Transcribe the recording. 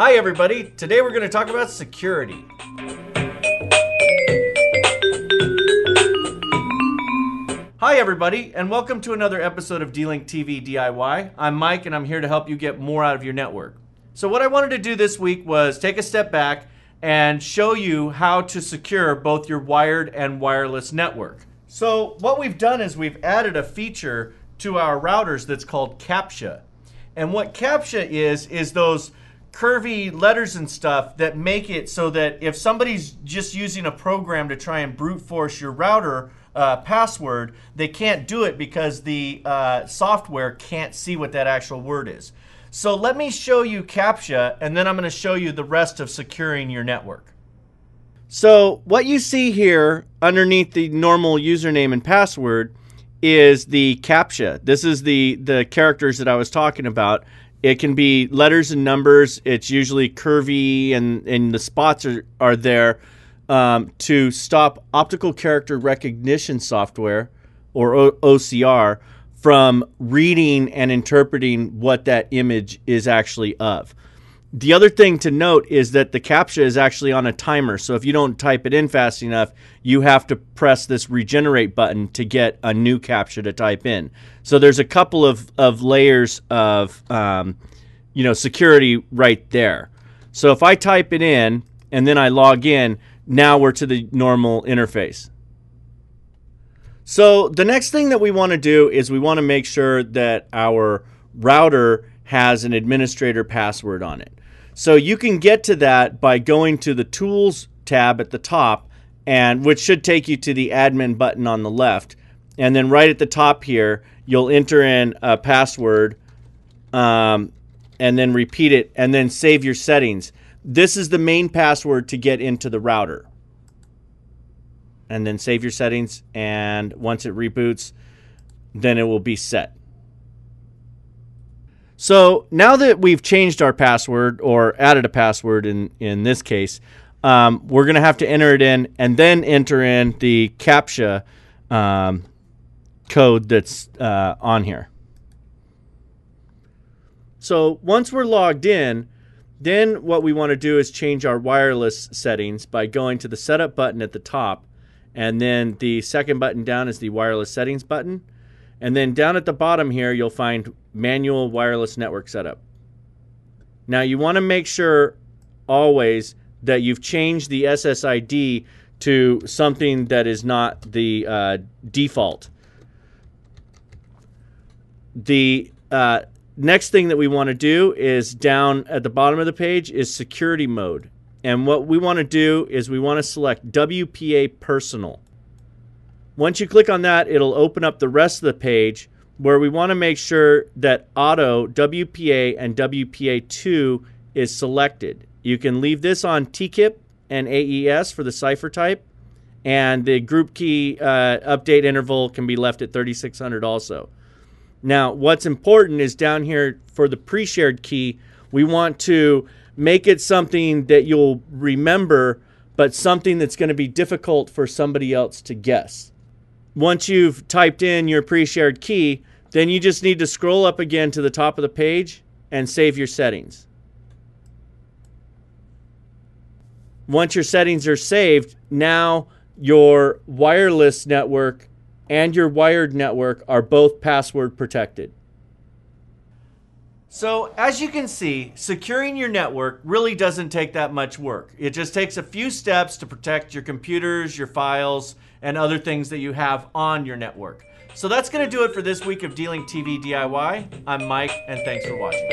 Hi everybody, today we're going to talk about security. Hi everybody, and welcome to another episode of D-LinkTV DIY. I'm Mike and I'm here to help you get more out of your network. So what I wanted to do this week was take a step back and show you how to secure both your wired and wireless network. So what we've done is we've added a feature to our routers that's called Captcha. And what Captcha is those curvy letters and stuff that make it so that if somebody's just using a program to try and brute force your router password, they can't do it because the software can't see what that actual word is. So let me show you Captcha, and then I'm going to show you the rest of securing your network. So what you see here underneath the normal username and password is the Captcha. This is the characters that I was talking about. It can be letters and numbers. It's usually curvy, and the spots are there to stop optical character recognition software, or OCR, from reading and interpreting what that image is actually of. The other thing to note is that the Captcha is actually on a timer, so if you don't type it in fast enough, you have to press this regenerate button to get a new Captcha to type in. So there's a couple of layers of security right there. So if I type it in and then I log in, now we're to the normal interface. So the next thing that we want to do is we want to make sure that our router has an administrator password on it. So you can get to that by going to the Tools tab at the top, and which should take you to the admin button on the left. And then right at the top here, you'll enter in a password and then repeat it and then save your settings. This is the main password to get into the router. And then save your settings, and once it reboots, then it will be set. So now that we've changed our password, or added a password in this case, we're going to have to enter it in and then enter in the Captcha code that's on here. So once we're logged in, then what we want to do is change our wireless settings by going to the Setup button at the top, and then the second button down is the Wireless Settings button. And then down at the bottom here, you'll find Manual Wireless Network Setup. Now you want to make sure always that you've changed the SSID to something that is not the default. The next thing that we want to do is down at the bottom of the page is Security Mode. And what we want to do is we want to select WPA Personal. Once you click on that, it'll open up the rest of the page where we want to make sure that Auto, WPA, and WPA2 is selected. You can leave this on TKIP and AES for the cipher type, and the group key update interval can be left at 3600 also. Now, what's important is down here for the pre-shared key, we want to make it something that you'll remember, but something that's going to be difficult for somebody else to guess. Once you've typed in your pre-shared key, then you just need to scroll up again to the top of the page and save your settings. Once your settings are saved, now your wireless network and your wired network are both password protected. So as you can see, securing your network really doesn't take that much work. It just takes a few steps to protect your computers, your files, and other things that you have on your network. So that's going to do it for this week of D-LinkTV DIY. I'm Mike, and thanks for watching.